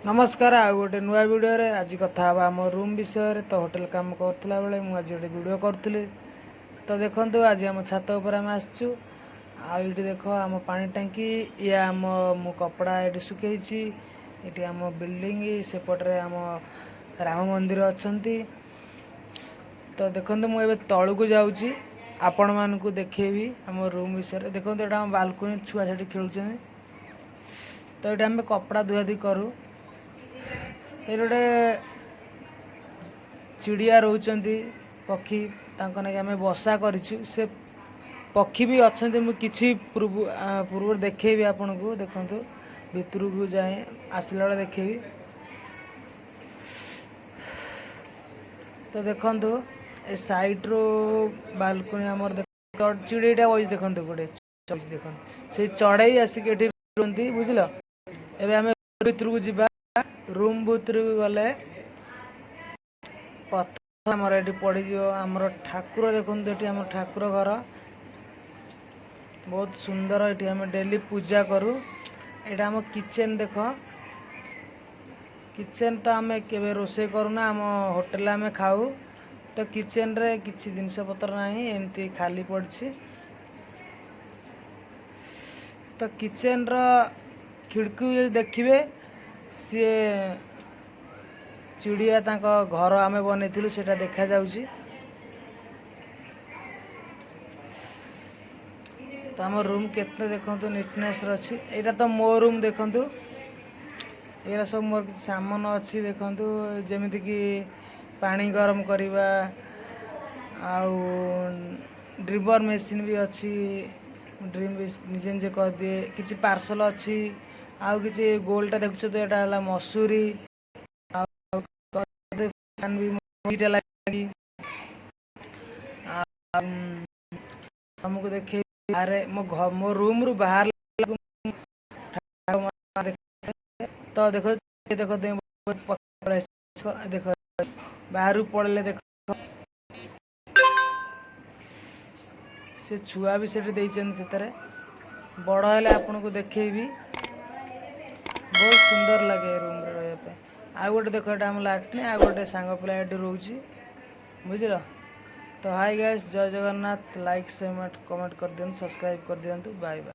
नमस्कार आ गोटे नुआ वीडियो रे आज कथा हवा आम रूम विषय तो होटेल काम करला बेले मुझे गोटे वीडियो करी तो देखो आज आम छात उपर आम आसचु आठ देख आम पानी टांकी या आम मु कपड़ा ये सुखई ये आम बिल्डिंग सेपटे आम राम मंदिर अच्छा तो देखो मुझे तलू को जाऊँगी आपण मानक देखेबी आम रूम विषय देखो ये बालकोनी छुआ से खेल तो ये आम कपड़ा धुआधुई करूँ ये गोटे चिड़िया रोचंती पक्षी ताकि आम बसा करूँ से पक्षी भी अच्छा मुझे पूर्व देखेबी आपन को देखु भितर को जाए आसला बेले देखेबी तो देखु ए साइड रो बालकोनी आमर चिड़ीटा बस देखो गोटे देख से चढ़ई आसिक बुझल एवं आम भर को जा रूम भीतर को गले पत्थर आमर ये पड़ आमर ठाकुर देखो ये आम ठाकुर घर बहुत सुंदर ये आम डेली पूजा करूँ यहाँ आम किचेन देख किचेन तो आम के रोसे करूना आम होटेल आम खाऊ तो किचेन रे किसी जिनस पतर ना एमती खाली पड़ी तो किचेन रो खिड़की देखिए सी चिड़िया घर आम बनई से देखा जाउची तो आम रूम केते देखो नीटनेस अच्छी यहाँ तो मो रूम देखु ये सब मोर कि सामान अच्छी देखु जमीक कि पानी गरम करवा आउ ड्रिबर मेसीन भी अच्छी ड्रीम भी निजे निजे कर दिए किसी पार्सल अच्छी आउ कि गोलटा देखुच तो यहाँ है मसूरी फैन भी लगी हमको देखे अरे मो रूम रु बाहर तो देखो देखो देखो बाहर पड़े देख से छुआ भी से बड़ है आपन को देखेबी बहुत सुंदर लगे रूम रे रहा आ गोटे देख आम लाट्रिन आ गोटे सांग पिला ये रोचे बुझल तो हाय गाइस जय जगन्नाथ लाइक शेयर कमेंट कर दिखाँ सब्सक्राइब कर दिखाँ बाय बाय।